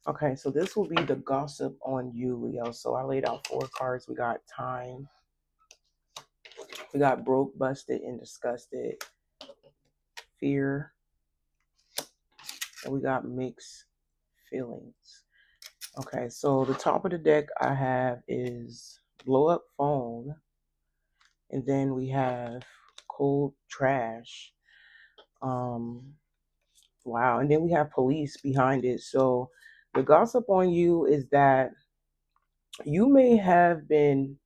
Okay, so this will be the gossip on you, Leo. So I laid out four cards. We got time, we got broke, busted, and disgusted, fear, and we got mixed feelings. Okay, so the top of the deck I have is blow up phone, and then we have cold trash. Um, wow, and then we have police behind it. So the gossip on you is that you may have been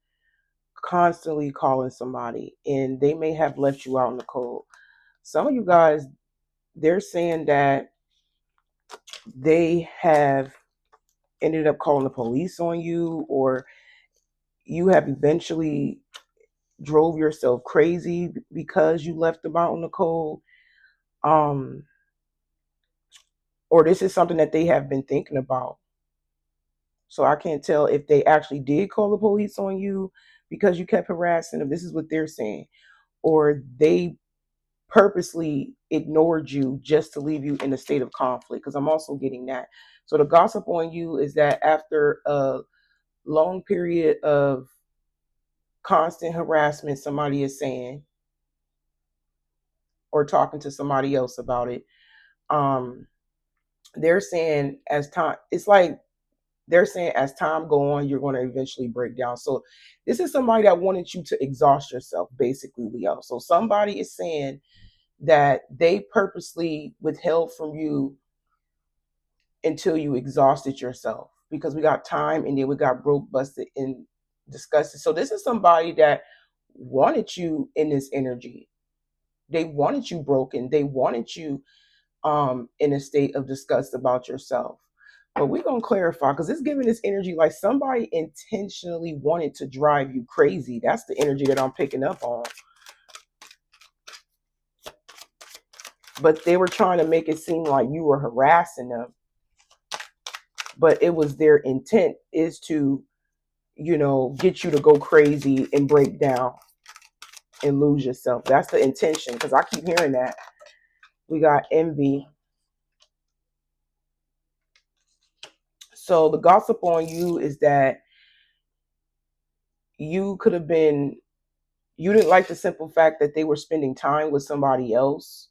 constantly calling somebody and they may have left you out in the cold. Some of you guys, they're saying that they have ended up calling the police on you, or you have eventually drove yourself crazy because you left them out in the cold. Um, or this is something that they have been thinking about. So I can't tell if they actually did call the police on you because you kept harassing them. This is what they're saying. Or they purposely ignored you just to leave you in a state of conflict, because I'm also getting that. So the gossip on you is that after a long period of constant harassment, somebody is saying, or talking to somebody else about it, um, they're saying as time, it's like they're saying as time go on, you're going to eventually break down. So this is somebody that wanted you to exhaust yourself, basically, Leo. So somebody is saying that they purposely withheld from you until you exhausted yourself, because we got time and then we got broke, busted, and disgusted. So this is somebody that wanted you in this energy. They wanted you broken. They wanted you in a state of disgust about yourself. But we're gonna clarify, because it's giving this energy like somebody intentionally wanted to drive you crazy. That's the energy that I'm picking up on. But they were trying to make it seem like you were harassing them. But it was their intent is to, get you to go crazy and break down and lose yourself. That's the intention. Because I keep hearing that. We got envy. So the gossip on you is that you could have been, you didn't like the simple fact that they were spending time with somebody else.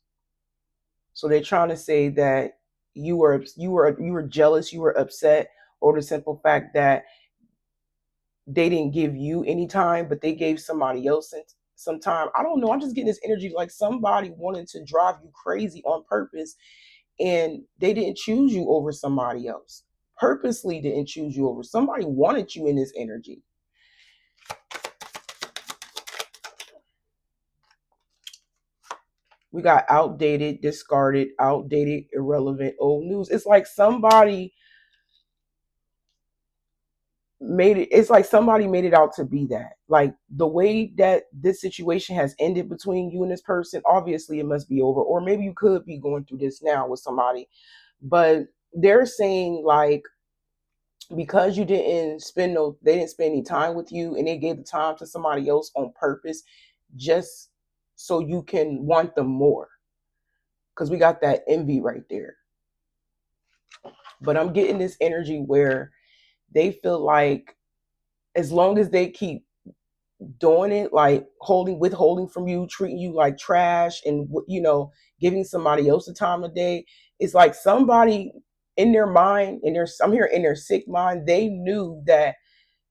So they're trying to say that you were jealous, you were upset over the simple fact that they didn't give you any time, but they gave somebody else some time. I don't know. I'm just getting this energy like somebody wanted to drive you crazy on purpose, and they didn't choose you over somebody else. Purposely didn't choose you over. Somebody wanted you in this energy. We got outdated, discarded, outdated, irrelevant, old news. It's like somebody made it out to be that. Like the way that this situation has ended between you and this person, obviously it must be over. Or maybe you could be going through this now with somebody. But they're saying like because they didn't spend any time with you and they gave the time to somebody else on purpose just so you can want them more. Because we got that envy right there. But I'm getting this energy where they feel like as long as they keep doing it, like withholding from you, treating you like trash, and giving somebody else the time of day, it's like somebody in their mind, I'm here in their sick mind, they knew that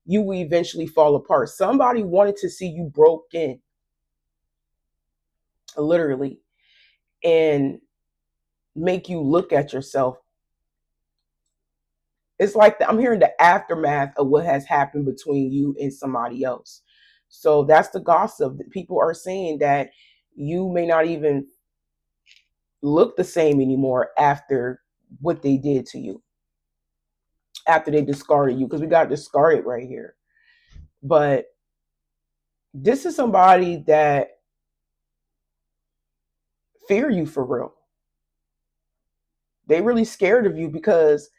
you will eventually fall apart. Somebody wanted to see you broken, literally, and make you look at yourself. It's like I'm hearing the aftermath of what has happened between you and somebody else. So that's the gossip. People are saying that you may not even look the same anymore after what they did to you, after they discarded you, because we got discarded right here. But this is somebody that fear you for real. They really scared of you because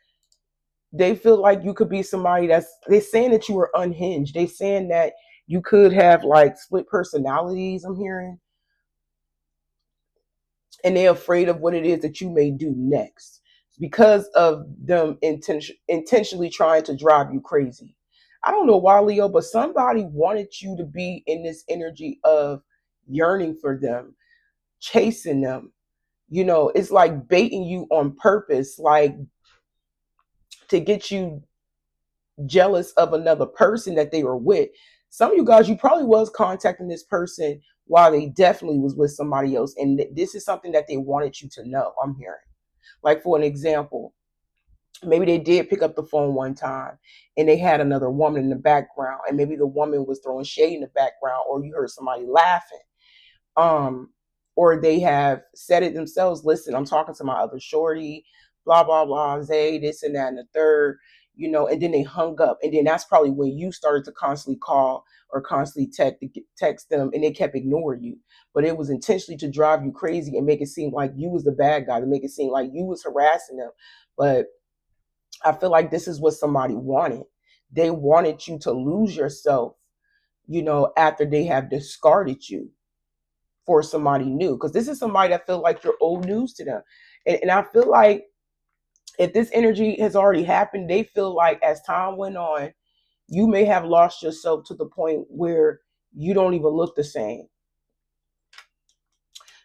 they feel like you could be somebody they're saying that you were unhinged. They saying that you could have like split personalities, I'm hearing, and they're afraid of what it is that you may do next. because of them intentionally trying to drive you crazy. I don't know why, Leo, but somebody wanted you to be in this energy of yearning for them, chasing them. You know, it's like baiting you on purpose, like to get you jealous of another person that they were with. Some of you guys, you probably was contacting this person while they definitely was with somebody else. And this is something that they wanted you to know. I'm hearing. Like, for an example, maybe they did pick up the phone one time and they had another woman in the background, and maybe the woman was throwing shade in the background, or you heard somebody laughing. um or they have said it themselves, listen, I'm talking to my other shorty, blah blah blah, Zay, this and that and the third, you know, and then they hung up, and then that's probably when you started to constantly call or constantly text them, and they kept ignoring you. But it was intentionally to drive you crazy and make it seem like you was the bad guy, to make it seem like you was harassing them. But I feel like this is what somebody wanted. They wanted you to lose yourself, you know, after they have discarded you for somebody new, because this is somebody that feel like you're old news to them. And I feel like if this energy has already happened, they feel like as time went on, you may have lost yourself to the point where you don't even look the same.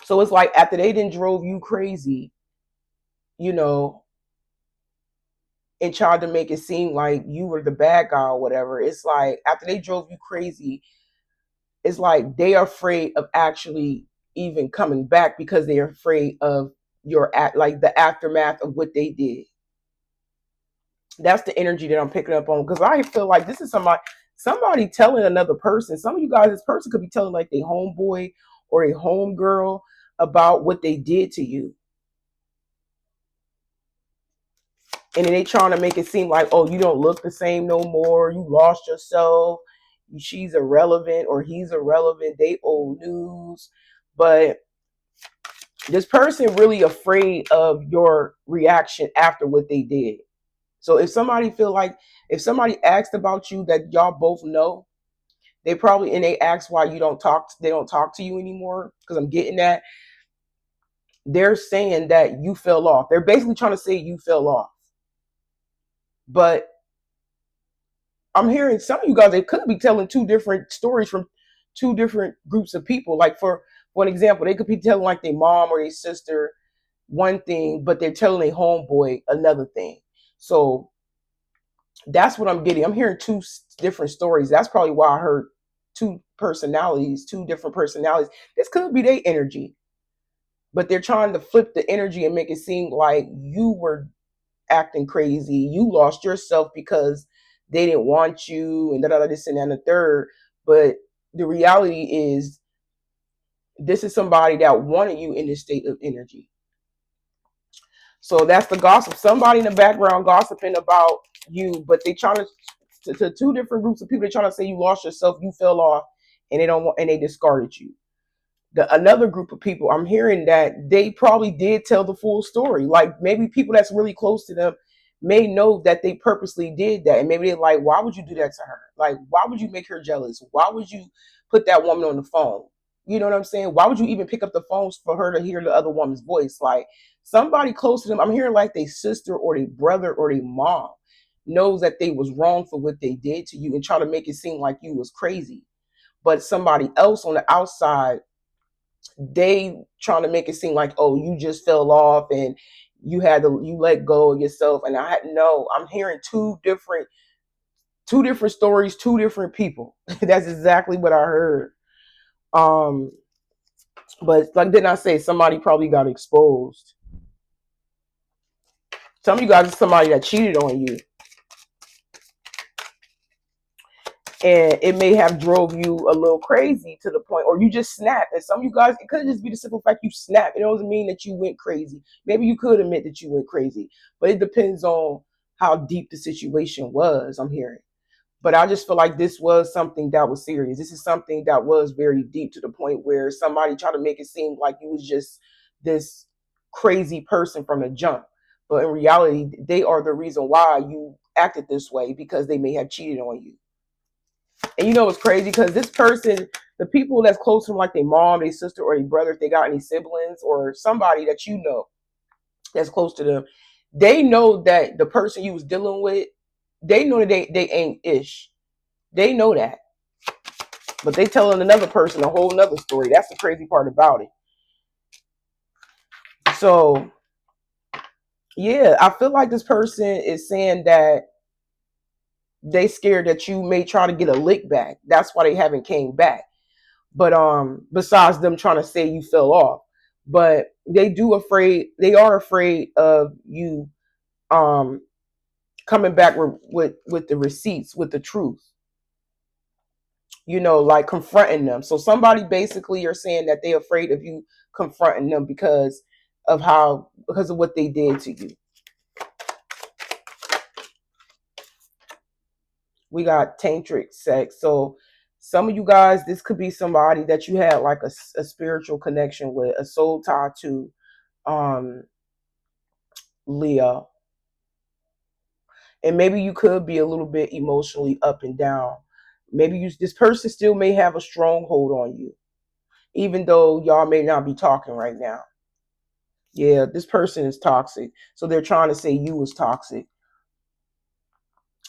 So it's like after they didn't drove you crazy, you know, and tried to make it seem like you were the bad guy or whatever, it's like after they drove you crazy, it's like they are afraid of actually even coming back because they're afraid of your like the aftermath of what they did. That's the energy that I'm picking up on, because I feel like this is somebody telling another person. Some of you guys, this person could be telling like a homeboy or a homegirl about what they did to you. And then they trying to make it seem like, oh, you don't look the same no more. You lost yourself. She's irrelevant or he's irrelevant. They old news. But this person really afraid of your reaction after what they did. So if somebody feel like, if somebody asked about you that y'all both know, they probably, and they ask why you don't talk, they don't talk to you anymore, because I'm getting that. They're saying that you fell off. They're basically trying to say you fell off. But I'm hearing some of you guys, they could be telling two different stories from two different groups of people. Like for an example, they could be telling like their mom or their sister one thing, but they're telling their homeboy another thing. So that's what I'm getting. I'm hearing two different stories. That's probably why I heard two personalities, two different personalities. This could be their energy, but they're trying to flip the energy and make it seem like you were acting crazy. You lost yourself because they didn't want you and this and that and the third. But the reality is, this is somebody that wanted you in this state of energy. So that's the gossip. Somebody in the background gossiping about you, but they trying to two different groups of people. They're trying to say you lost yourself, you fell off, and they don't want, and they discarded you. Another group of people, I'm hearing that they probably did tell the full story. Like maybe people that's really close to them may know that they purposely did that, and maybe they're like, why would you do that to her? Like, why would you make her jealous? Why would you put that woman on the phone? You know what I'm saying? Why would you even pick up the phones for her to hear the other woman's voice? Like somebody close to them, I'm hearing like their sister or their brother or their mom knows that they was wrong for what they did to you and try to make it seem like you was crazy. But somebody else on the outside, they trying to make it seem like, oh, you just fell off and you let go of yourself. And I'm hearing two different stories, two different people. That's exactly what I heard. But like didn't I say, somebody probably got exposed. Some of you guys are somebody that cheated on you, and it may have drove you a little crazy to the point, or you just snapped. And some of you guys, it could just be the simple fact you snapped. It doesn't mean that you went crazy. Maybe you could admit that you went crazy, but it depends on how deep the situation was, I'm hearing. But I just feel like this was something that was serious. This is something that was very deep, to the point where somebody tried to make it seem like you was just this crazy person from the jump. But in reality, they are the reason why you acted this way, because they may have cheated on you. And you know what's crazy? Because this person, the people that's close to them, like their mom, their sister, or their brother, if they got any siblings, or somebody that you know that's close to them, They know that the person you was dealing with, they know that they ain't ish. They know that. But they telling another person a whole nother story. That's the crazy part about it. So yeah, I feel like this person is saying that they scared that you may try to get a lick back. That's why they haven't came back. But besides them trying to say you fell off. But they are afraid of you um coming back with the receipts, with the truth. Like confronting them. So somebody basically are saying that they're afraid of you confronting them because of what they did to you. We got tantric sex. So some of you guys, this could be somebody that you had like a spiritual connection with, a soul tie to, um, Leah. And maybe you could be a little bit emotionally up and down. Maybe this person still may have a stronghold on you, even though y'all may not be talking right now. Yeah, this person is toxic. So they're trying to say you was toxic.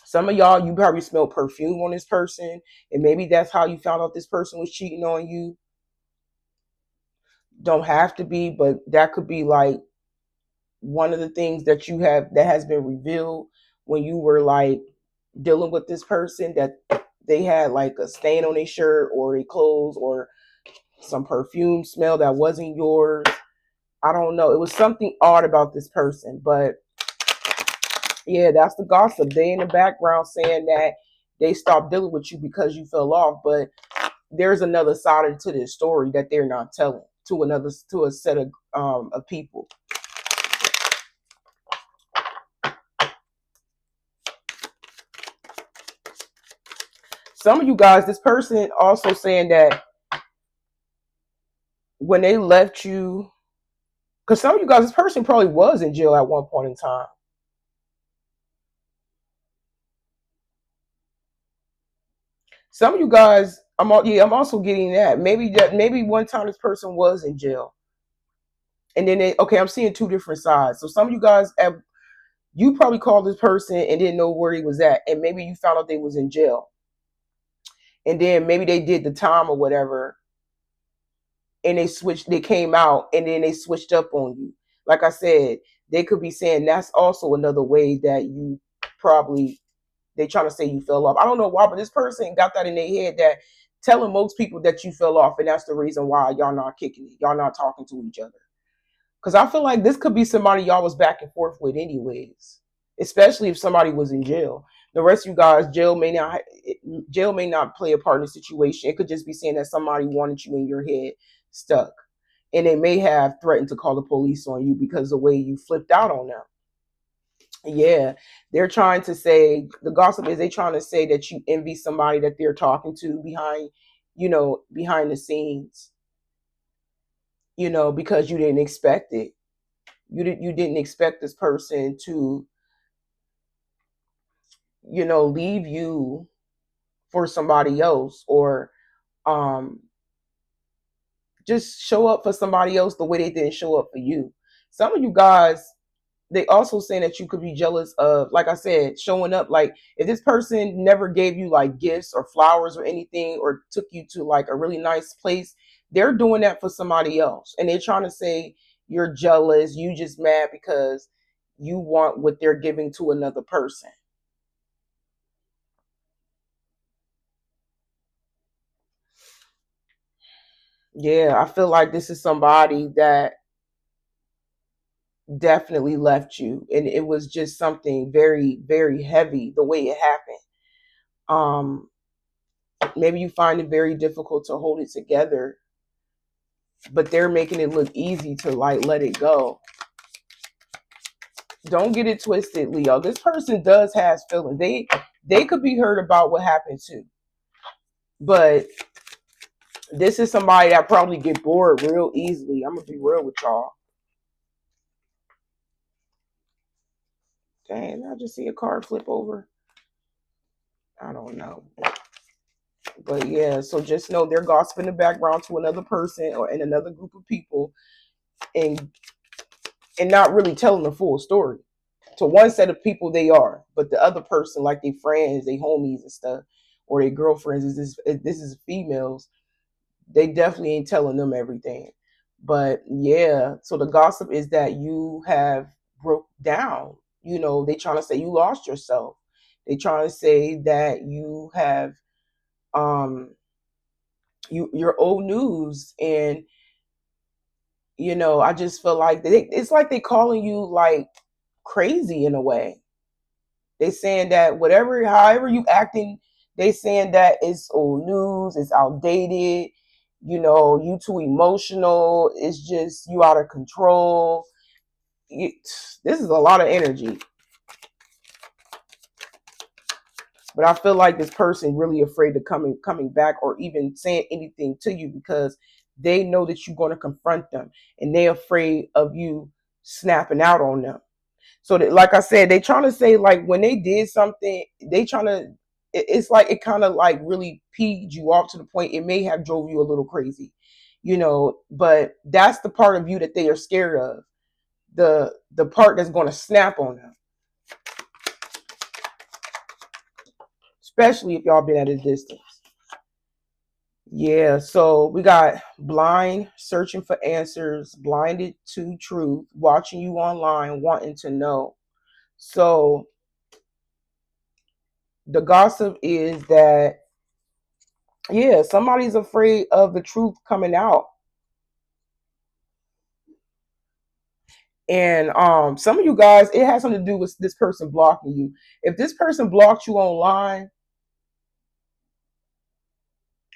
Some of y'all, you probably smell perfume on this person, and maybe that's how you found out this person was cheating on you. Don't have to be, but that could be like one of the things that you have that has been revealed when you were like dealing with this person, that they had like a stain on their shirt or their clothes or some perfume smell that wasn't yours. I don't know. It was something odd about this person, but yeah, that's the gossip. They in the background saying that they stopped dealing with you because you fell off, but there's another side to this story that they're not telling to a set of people. Some of you guys, this person also saying that when they left you, because some of you guys, this person probably was in jail at one point in time. Some of you guys, I'm also getting that. Maybe one time this person was in jail. And then I'm seeing two different sides. So some of you guys you probably called this person and didn't know where he was at. And maybe you found out they was in jail. And then maybe they did the time or whatever. And they came out and then they switched up on you. Like I said, they could be saying that's also another way that you probably, they trying to say you fell off. I don't know why, but this person got that in their head that telling most people that you fell off, and that's the reason why y'all not kicking it. Y'all not talking to each other. Because I feel like this could be somebody y'all was back and forth with anyways, especially if somebody was in jail. The rest of you guys, jail may not play a part in the situation. It could just be saying that somebody wanted you in your head stuck, and they may have threatened to call the police on you because of the way you flipped out on them. Yeah, they're trying to say, the gossip is they trying to say that you envy somebody that they're talking to behind the scenes, because you didn't expect it. You didn't expect this person to, leave you for somebody else, or um just show up for somebody else the way they didn't show up for you. Some of you guys, they also saying that you could be jealous of, like I said, showing up. Like if this person never gave you like gifts or flowers or anything, or took you to like a really nice place, they're doing that for somebody else. And they're trying to say you're jealous, you just mad because you want what they're giving to another person. Yeah, I feel like this is somebody that definitely left you, and it was just something very, very heavy the way it happened. Um, Maybe you find it very difficult to hold it together, but they're making it look easy to like let it go. Don't get it twisted, Leo. This person does have feelings. They could be hurt about what happened too, but this is somebody that probably get bored real easily. I'm gonna be real with y'all. Dang, I just see a card flip over. I don't know. But yeah, so just know they're gossiping in the background to another person or in another group of people, and not really telling the full story. to one set of people they are, but the other person, like their friends, their homies and stuff, or their girlfriends, this is females. They definitely ain't telling them everything. But yeah, so the gossip is that you have broke down. They trying to say you lost yourself. They trying to say that you have you're old news. And I just feel like it's like they calling you like crazy in a way. They saying that however you acting, they saying that it's old news, it's outdated, you too emotional, it's just you out of control. This is a lot of energy. But I feel like this person really afraid of coming back or even saying anything to you, because they know that you're going to confront them, and they're afraid of you snapping out on them. So that, like I said, they trying to say like when they did something, they trying to. It's like it kind of like really peed you off to the point it may have drove you a little crazy, But that's the part of you that they are scared of, the part that's going to snap on them, especially if y'all been at a distance. Yeah, so we got blind, searching for answers, blinded to truth, watching you online, wanting to know. So the gossip is that, yeah, somebody's afraid of the truth coming out. And some of you guys, it has something to do with this person blocking you. If this person blocked you online,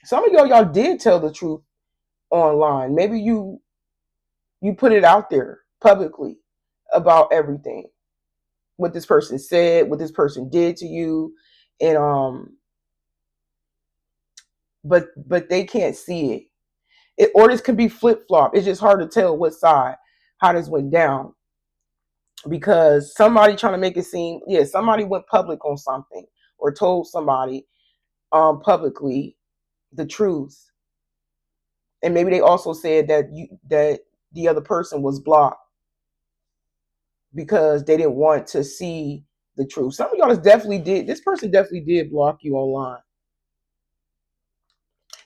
some of y'all did tell the truth online. Maybe you put it out there publicly about everything. What this person said, what this person did to you. And but they can't see or this could be flip-flop. It's just hard to tell what side, how this went down, because somebody trying to make it seem, yeah, somebody went public on something or told somebody publicly the truth. And maybe they also said that the other person was blocked because they didn't want to see the truth. Some of y'all this person definitely did block you online,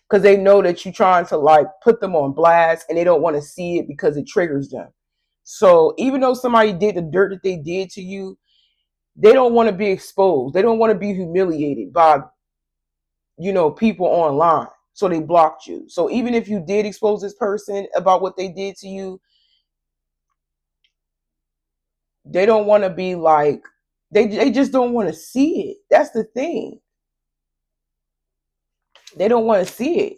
because they know that you're trying to like put them on blast, and they don't want to see it because it triggers them. So even though somebody did the dirt that they did to you, they don't want to be exposed. They don't want to be humiliated by, people online. So they blocked you. So even if you did expose this person about what they did to you, they don't want to be like, they just don't want to see it. That's the thing. They don't want to see it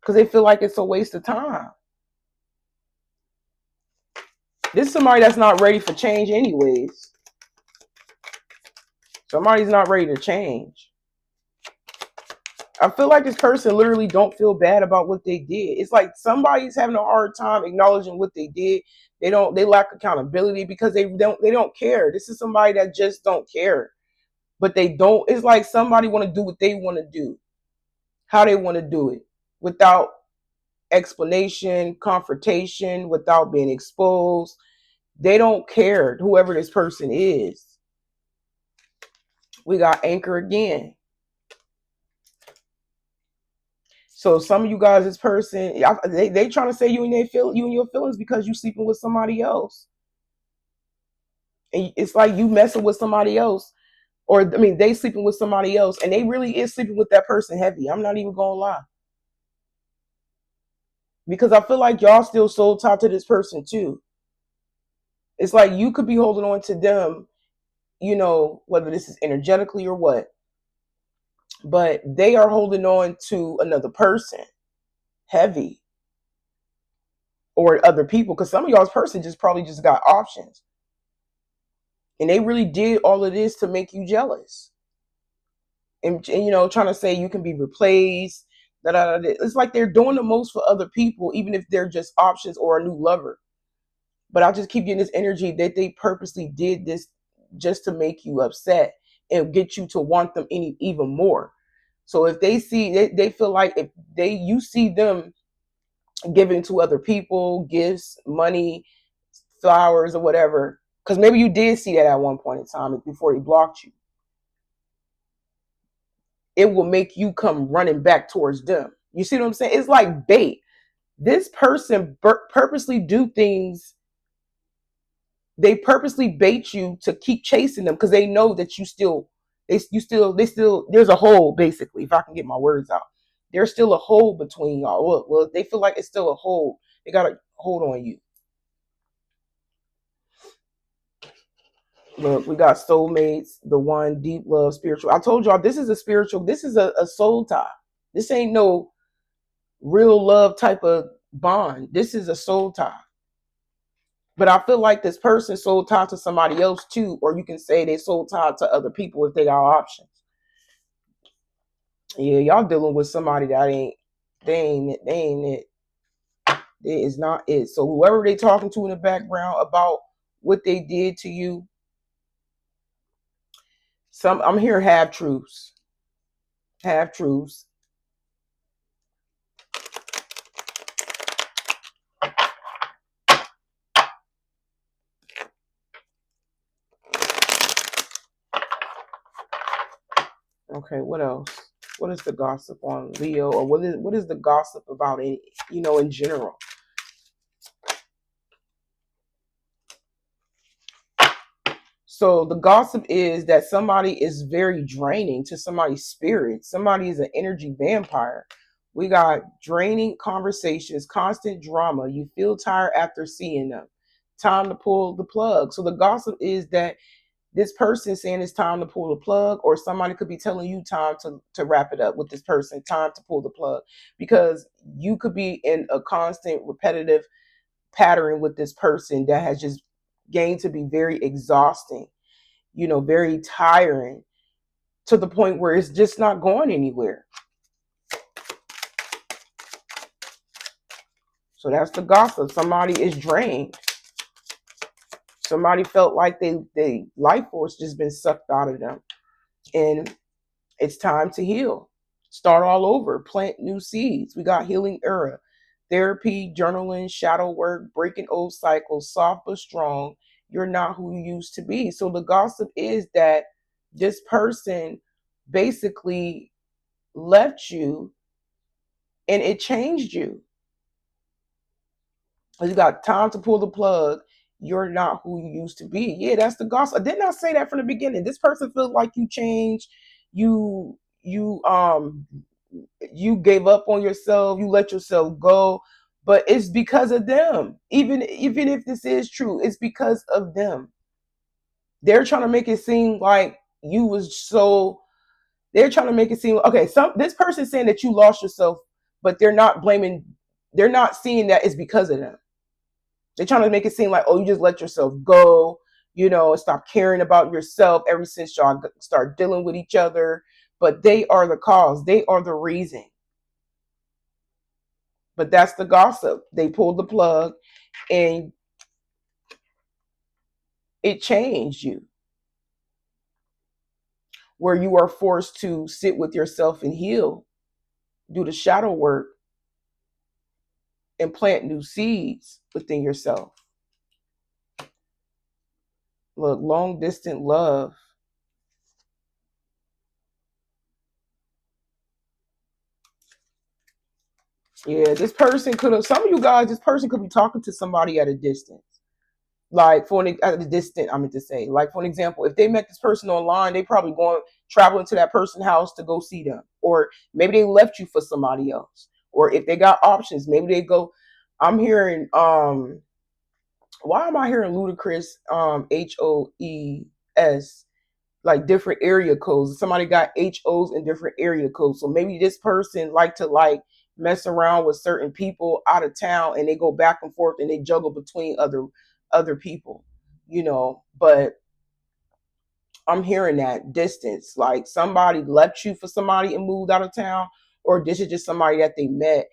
because they feel like it's a waste of time. This is somebody that's not ready for change anyways. Somebody's not ready to change. I feel like this person literally don't feel bad about what they did. It's like somebody's having a hard time acknowledging what they did. They lack accountability because they don't care. This is somebody that just don't care. But they don't, it's like somebody want to do what they want to do, how they want to do it, without explanation, confrontation, without being exposed. They don't care, whoever this person is. We got Anchor again. So some of you guys, this person, they trying to say you and your feelings because you sleeping with somebody else. And it's like you messing with somebody else. Or, I mean, they sleeping with somebody else, and they really is sleeping with that person heavy. I'm not even going to lie. Because I feel like y'all still soul tied to this person too. It's like you could be holding on to them, whether this is energetically or what. But they are holding on to another person heavy, or other people, because some of y'all's person just probably just got options. And they really did all of this to make you jealous. And trying to say you can be replaced. It's like they're doing the most for other people, even if they're just options or a new lover. But I just keep getting this energy that they purposely did this just to make you upset and get you to want them even more. So if they see, they feel like if you see them giving to other people, gifts, money, flowers, or whatever, Because maybe you did see that at one point in time before he blocked you. It will make you come running back towards them. You see what I'm saying? It's like bait. This person purposely do things. They purposely bait you to keep chasing them because they know that there's a hole, basically, if I can get my words out. There's still a hole between y'all. Well, they feel like it's still a hole. They got a hold on you. Look, we got soulmates, the one, deep love, spiritual. I told y'all this is a spiritual, this is a soul tie. This ain't no real love type of bond. This is a soul tie. But I feel like this person soul tied to somebody else too, or you can say they soul tied to other people if they got options. Yeah, y'all dealing with somebody that ain't it. It is not it. So whoever they talking to in the background about what they did to you, I'm here half truths. Half truths. Okay, what else? What is the gossip on Leo, or what is the gossip about it, in general? So the gossip is that somebody is very draining to somebody's spirit. Somebody is an energy vampire. We got draining conversations, constant drama. You feel tired after seeing them. Time to pull the plug. So the gossip is that this person saying it's time to pull the plug, or somebody could be telling you time to wrap it up with this person, time to pull the plug, because you could be in a constant repetitive pattern with this person that has just gained to be very exhausting, very tiring, to the point where it's just not going anywhere. So that's the gossip. Somebody is drained. Somebody felt like they life force just been sucked out of them. And it's time to heal. Start all over. Plant new seeds. We got healing era. Therapy, journaling, shadow work, breaking old cycles, soft but strong. You're not who you used to be. So the gossip is that this person basically left you and it changed you. You got time to pull the plug. You're not who you used to be. Yeah, that's the gossip. Didn't I say that from the beginning? This person feels like you changed. You gave up on yourself. You let yourself go, but it's because of them. Even if this is true, it's because of them. They're trying to make it seem like you was so. They're trying to make it seem okay. This person saying that you lost yourself, but they're not blaming. They're not seeing that it's because of them. They're trying to make it seem like, oh, you just let yourself go, stop caring about yourself ever since y'all start dealing with each other. But they are the cause. They are the reason. But that's the gossip. They pulled the plug and it changed you, where you are forced to sit with yourself and heal, do the shadow work, and plant new seeds within yourself. Look, long distance love. Yeah, this person could have, some of you guys, this person could be talking to somebody at a distance. Like at a distance, I meant to say, like for an example, if they met this person online, they probably going traveling to that person's house to go see them, or maybe they left you for somebody else, or if they got options, maybe they go. I'm hearing why am I hearing Ludacris HOES, like different area codes? Somebody got HOs in different area codes, so maybe this person like to mess around with certain people out of town, and they go back and forth and they juggle between other people, but I'm hearing that distance, like somebody left you for somebody and moved out of town, or this is just somebody that they met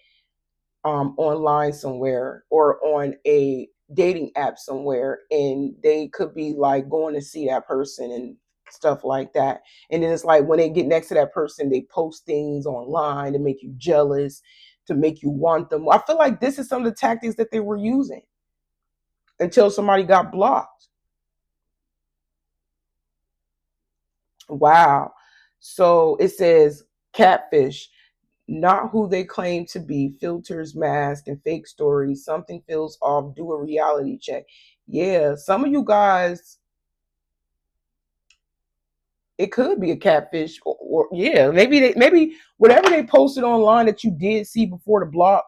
online somewhere or on a dating app somewhere, and they could be like going to see that person and stuff like that. And then it's like when they get next to that person, they post things online to make you jealous, to make you want them. I feel like this is some of the tactics that they were using until somebody got blocked. Wow. So it says catfish, not who they claim to be, filters, masks, and fake stories. Something feels off. Do a reality check. Yeah, some of you guys, it could be a catfish, or yeah, maybe whatever they posted online that you did see before the block.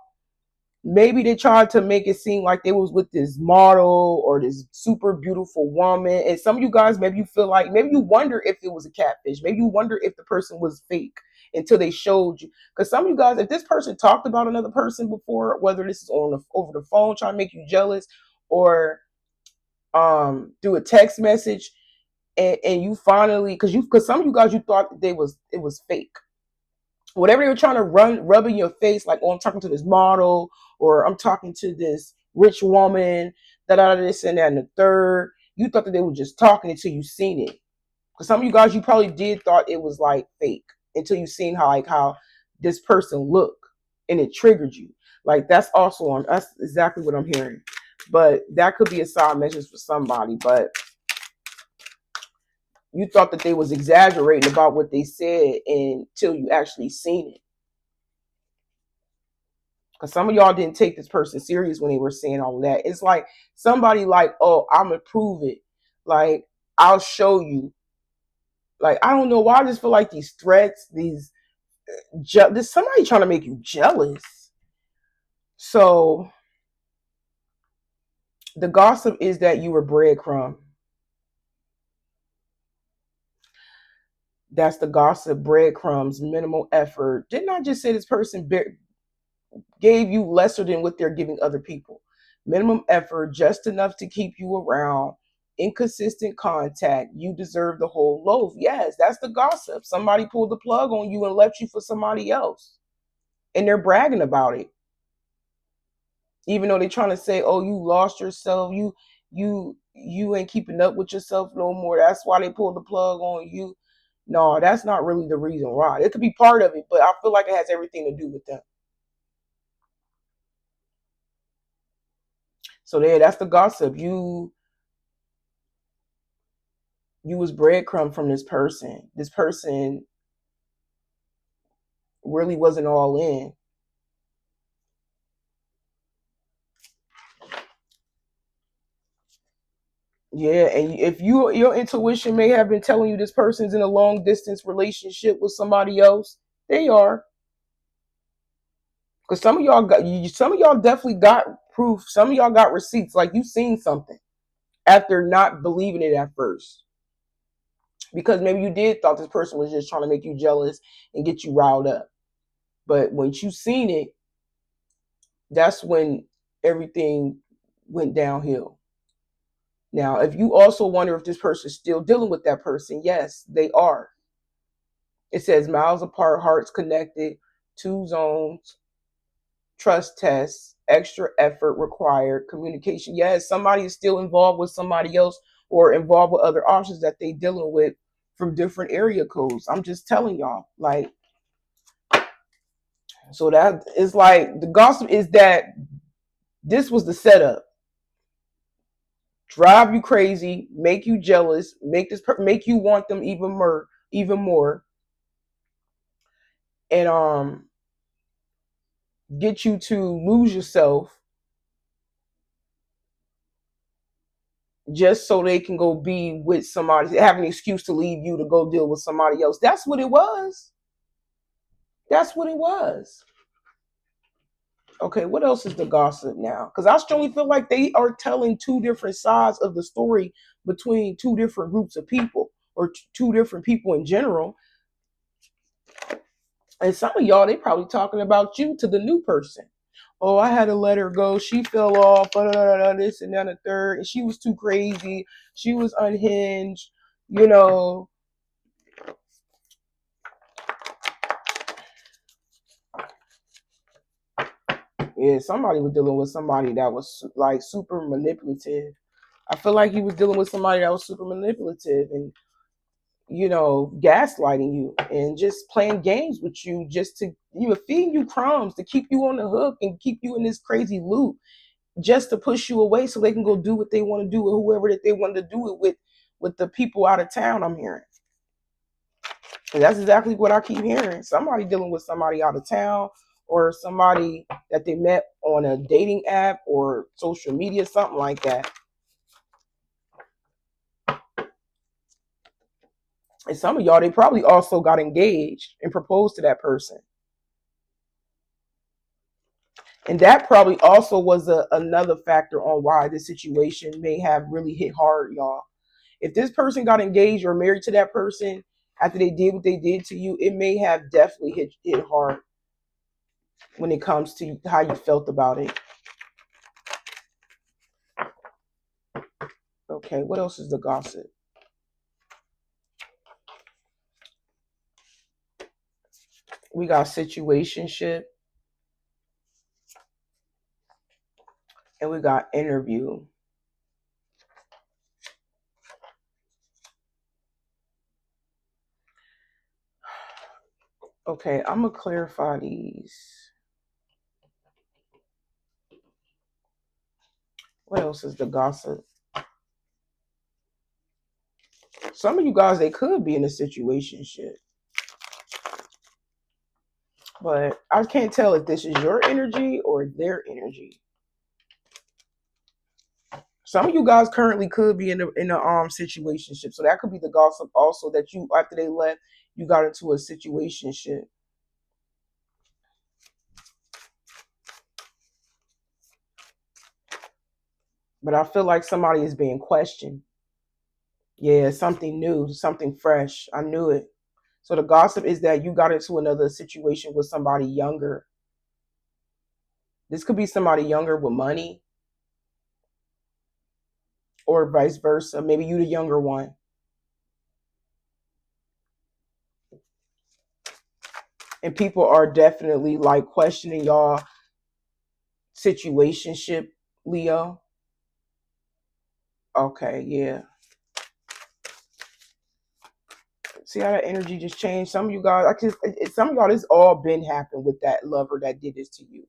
Maybe they tried to make it seem like they was with this model or this super beautiful woman. And some of you guys, maybe you feel like, maybe you wonder if it was a catfish. Maybe you wonder if the person was fake until they showed you. Because some of you guys, if this person talked about another person before, whether this is over the phone trying to make you jealous, or through a text message, and you finally, because some of you guys, you thought that it was fake, whatever they were trying to rub in your face, like, oh, I'm talking to this model, or I'm talking to this rich woman, this and that and the third. You thought that they were just talking until you seen it. Because some of you guys, you probably did thought it was like fake until you seen how this person looked, and it triggered you. Like, that's exactly what I'm hearing. But that could be a side message for somebody. But you thought that they was exaggerating about what they said until you actually seen it. Because some of y'all didn't take this person serious when they were saying all of that. It's like somebody like, oh, I'm gonna prove it. Like, I'll show you. Like, I don't know why I just feel like these threats, there's somebody trying to make you jealous. So the gossip is that you were breadcrumb. That's the gossip, breadcrumbs, minimal effort. Didn't I just say this person gave you lesser than what they're giving other people? Minimum effort, just enough to keep you around. Inconsistent contact. You deserve the whole loaf. Yes, that's the gossip. Somebody pulled the plug on you and left you for somebody else. And they're bragging about it. Even though they're trying to say, oh, you lost yourself. You ain't keeping up with yourself no more. That's why they pulled the plug on you. No, that's not really the reason why. It could be part of it, but I feel like it has everything to do with them. So there, that's the gossip. You was breadcrumb from this person. This person really wasn't all in. Yeah, and if your intuition may have been telling you this person's in a long distance relationship with somebody else, they are. Because some of y'all definitely got proof. Some of y'all got receipts. Like, you seen something after not believing it at first. Because maybe you did thought this person was just trying to make you jealous and get you riled up. But once you seen it, that's when everything went downhill. Now, if you also wonder if this person's still dealing with that person, yes, they are. It says miles apart, hearts connected, two zones, trust tests, extra effort required, communication. Yes, somebody is still involved with somebody else or involved with other options that they dealing with from different area codes. I'm just telling y'all. Like, so that is like the gossip is that this was the setup. Drive you crazy, make you jealous, make you want them even more, and get you to lose yourself just so they can go be with somebody, have an excuse to leave you to go deal with somebody else. That's what it was. That's what it was. Okay, what else is the gossip now? Because I strongly feel like they are telling two different sides of the story between two different groups of people, or two different people in general. And some of y'all, they probably talking about you to the new person. Oh, I had to let her go. She fell off, this and that and the third. And she was too crazy. She was unhinged, you know. Yeah, somebody was dealing with somebody that was like super manipulative. I feel like he was dealing with somebody that was super manipulative and, gaslighting you and just playing games with you, just to, feeding you crumbs to keep you on the hook and keep you in this crazy loop, just to push you away so they can go do what they want to do with whoever that they want to do it with the people out of town, I'm hearing. And that's exactly what I keep hearing. Somebody dealing with somebody out of town, or somebody that they met on a dating app or social media, something like that. And some of y'all, they probably also got engaged and proposed to that person. And that probably also was another factor on why this situation may have really hit hard, y'all. If this person got engaged or married to that person after they did what they did to you, it may have definitely hit hard when it comes to how you felt about it. Okay, what else is the gossip? We got situationship and we got interview. Okay, I'm gonna clarify these. What else is the gossip? Some of you guys, they could be in a situationship, but I can't tell if this is your energy or their energy. Some of you guys currently could be in a situationship, so that could be the gossip also, that you, after they left, you got into a situationship. But I feel like somebody is being questioned. Yeah, something new, something fresh. I knew it. So the gossip is that you got into another situation with somebody younger. This could be somebody younger with money, or vice versa. Maybe you the younger one. And people are definitely like questioning y'all situationship, Leo. Okay, yeah. See how that energy just changed? Some of you guys, some of y'all, this all been happened with that lover that did this to you.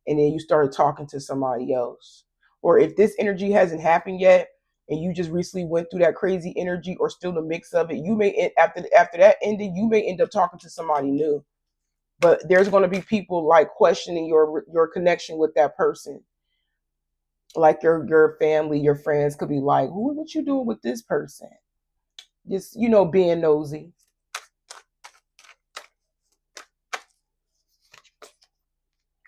And then you started talking to somebody else. Or if this energy hasn't happened yet and you just recently went through that crazy energy or still the mix of it, you may, after that ending, you may end up talking to somebody new. But there's going to be people like questioning your connection with that person. Like your family, your friends could be like, what you doing with this person? Just, being nosy.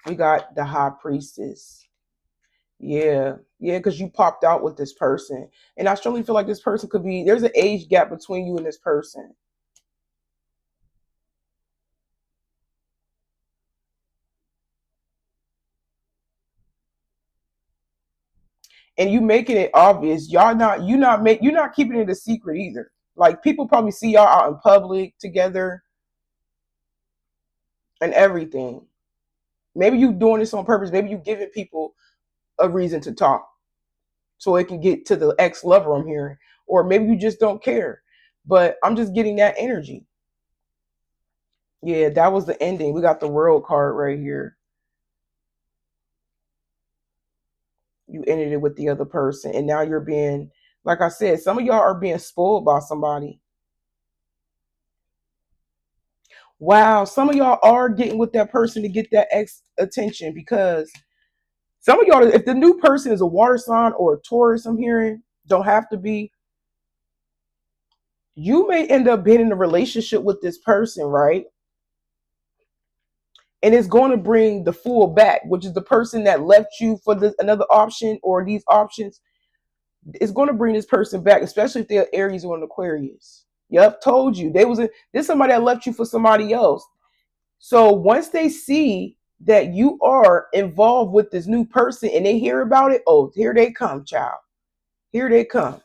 We got the high priestess. Yeah, yeah, because you popped out with this person. And I strongly feel like this person could be, there's an age gap between you and this person. And you making it obvious. You're not keeping it a secret either. Like people probably see y'all out in public together and everything. Maybe you doing this on purpose. Maybe you giving people a reason to talk so it can get to the ex lover I'm hearing. Or maybe you just don't care. But I'm just getting that energy. Yeah, that was the ending. We got the world card right here. You ended it with the other person, and now you're being, like I said, some of y'all are being spoiled by somebody. Wow, some of y'all are getting with that person to get that ex attention, because some of y'all, if the new person is a water sign or a Taurus, I'm hearing, don't have to be, you may end up being in a relationship with this person, right? And it's going to bring the fool back, which is the person that left you for another option or these options. It's going to bring this person back, especially if they're Aries or an Aquarius. Yep, told you. There's somebody that left you for somebody else. So once they see that you are involved with this new person and they hear about it, oh, here they come, child. Here they come.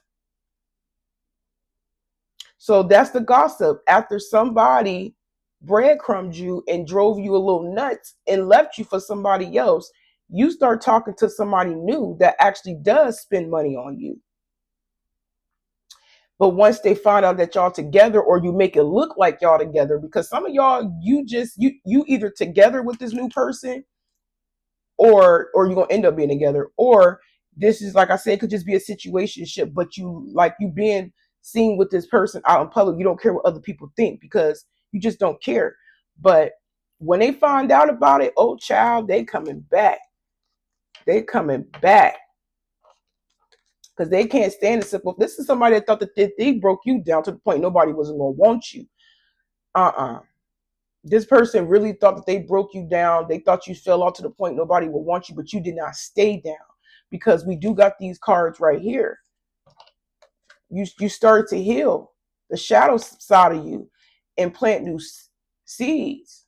So that's the gossip. After somebody breadcrumbed you and drove you a little nuts and left you for somebody else, you start talking to somebody new that actually does spend money on you. But once they find out that y'all together, or you make it look like y'all together, because some of y'all, you either together with this new person, or you're gonna end up being together, or this is, like I said, it could just be a situationship, but you being seen with this person out in public. You don't care what other people think because you just don't care. But when they find out about it, oh child, they coming back. They coming back. Because they can't stand it. Simple. This is somebody that thought that they broke you down to the point nobody wasn't going to want you. This person really thought that they broke you down. They thought you fell off to the point nobody would want you, but you did not stay down. Because we do got these cards right here. You started to heal the shadow side of you and plant new seeds.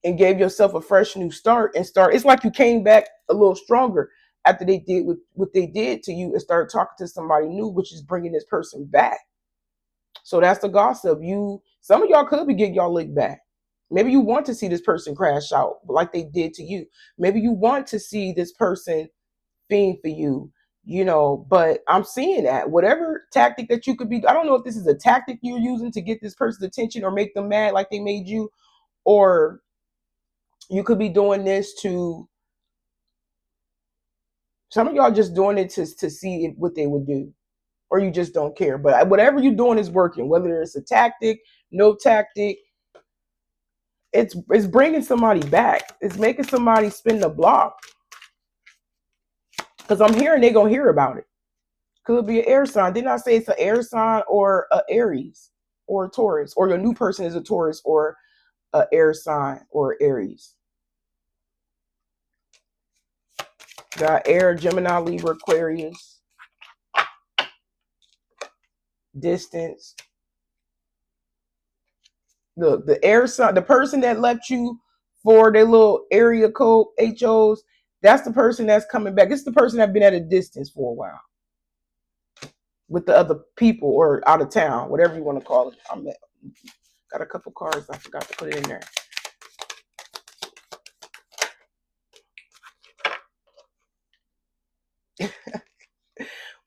And gave yourself a fresh new start and start. It's like you came back a little stronger after they did what they did to you and started talking to somebody new, which is bringing this person back. So that's the gossip. Some of y'all could be getting y'all lick back. Maybe you want to see this person crash out like they did to you. Maybe you want to see this person fiend for you, but I'm seeing that whatever tactic that you could be, I don't know if this is a tactic you're using to get this person's attention or make them mad like they made you, or you could be doing this to, some of y'all just doing it to see what they would do, or you just don't care. But whatever you're doing is working, whether it's a tactic, no tactic, it's bringing somebody back. It's making somebody spin the block. Because I'm hearing they're going to hear about it. Could be an air sign. Didn't I say it's an air sign or a Aries or a Taurus, or your new person is a Taurus or an air sign or Aries? Got air, Gemini, Libra, Aquarius. Distance. Look, the air sign, the person that left you for their little area code HOs, that's the person that's coming back. It's the person that's been at a distance for a while with the other people or out of town, whatever you want to call it. Got a couple cards. I forgot to put it in there.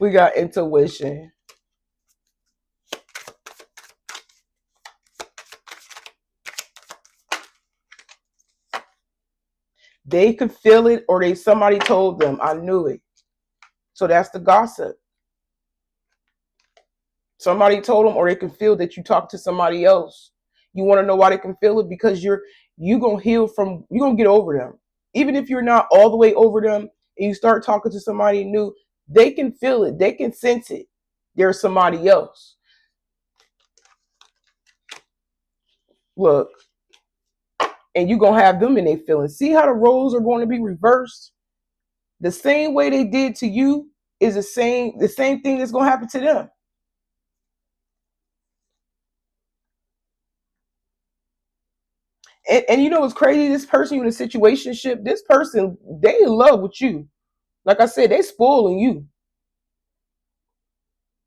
We got intuition. They could feel it, or somebody told them. I knew it. So that's the gossip. Somebody told them, or they can feel that you talk to somebody else. You want to know why they can feel it? Because you're gonna heal from, you're gonna get over them. Even if you're not all the way over them, and you start talking to somebody new, they can feel it. They can sense it. There's somebody else. Look, and you're gonna have them in their feelings. See how the roles are going to be reversed? The same way they did to you is the same thing that's gonna happen to them. And you know what's crazy? This person you in a situationship, this person, they in love with you. Like I said, they spoiling you.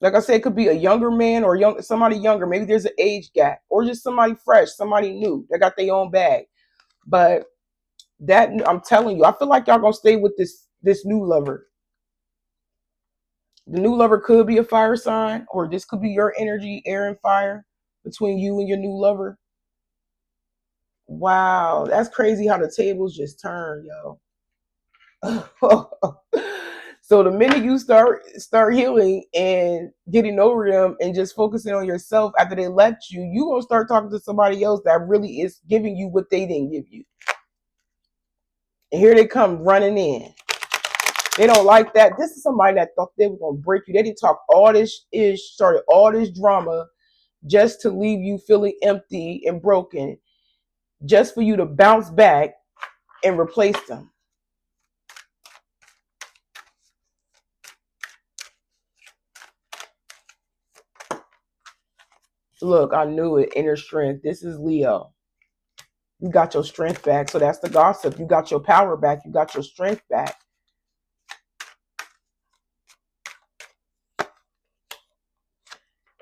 Like I said, it could be a younger man or somebody younger. Maybe there's an age gap, or just somebody fresh, somebody new. They got their own bag. But that, I'm telling you, I feel like y'all gonna stay with this new lover. The new lover could be a fire sign, or this could be your energy, air and fire, between you and your new lover. Wow, that's crazy how the tables just turn, yo. So the minute you start healing and getting over them and just focusing on yourself after they left you, you gonna start talking to somebody else that really is giving you what they didn't give you. And here they come running in. They don't like that. This is somebody that thought they were gonna break you. They didn't talk all this started all this drama just to leave you feeling empty and broken, just for you to bounce back and replace them. Look, I knew it. Inner strength. This is Leo. You got your strength back. So that's the gossip. You got your power back. You got your strength back.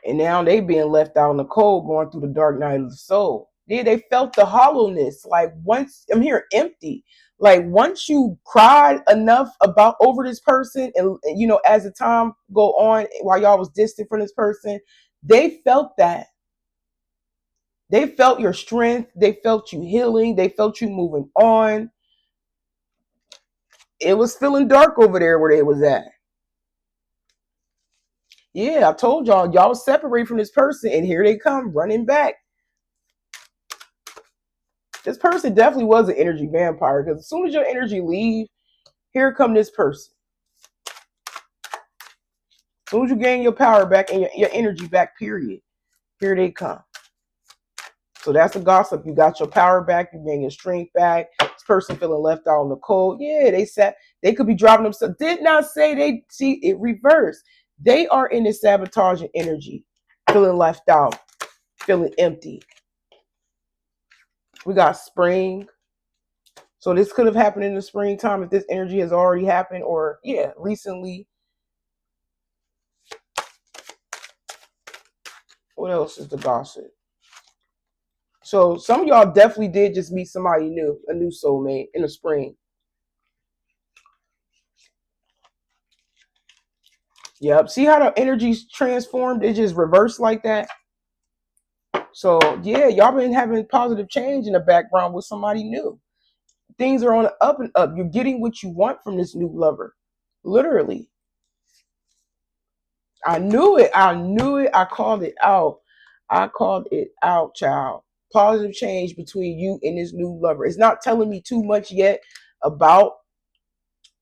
And now they being left out in the cold, going through the dark night of the soul. Yeah, they felt the hollowness. Like, once I'm here empty. Like, once you cried enough about over this person, and as the time go on, while y'all was distant from this person, they felt that. They felt your strength. They felt you healing. They felt you moving on. it was feeling dark over there where they was at. Yeah, I told y'all separate from this person, and here they come running back. This person definitely was an energy vampire, because as soon as your energy leave, here come this person. As soon as you gain your power back and your energy back, period, here they come. So that's the gossip. You got your power back, you gain your strength back. This person feeling left out in the cold. Yeah, they could be driving themselves. Did not say they see it reversed. They are in this sabotaging energy, feeling left out, feeling empty. We got spring. So this could have happened in the springtime if this energy has already happened, or recently. What else is the gossip? So some of y'all definitely did just meet somebody new, a new soulmate in the spring. Yep. See how the energy's transformed? It just reversed like that. So yeah, y'all been having positive change in the background with somebody new. Things are on the up and up. You're getting what you want from this new lover. Literally. I knew it. I knew it. I called it out. I called it out, child. Positive change between you and this new lover. It's not telling me too much yet about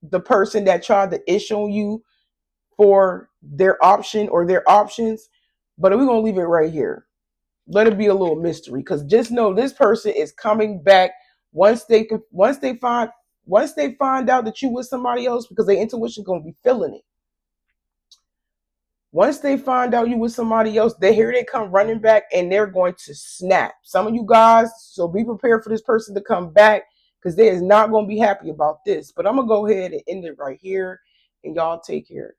the person that tried to ish on you for their option or their options, but we're gonna leave it right here. Let it be a little mystery, because just know this person is coming back once they find out that you with somebody else, because their intuition gonna be feeling it. Once they find out you with somebody else, they come running back, and they're going to snap. Some of you guys, so be prepared for this person to come back, because they is not going to be happy about this. But I'm going to go ahead and end it right here, and y'all take care.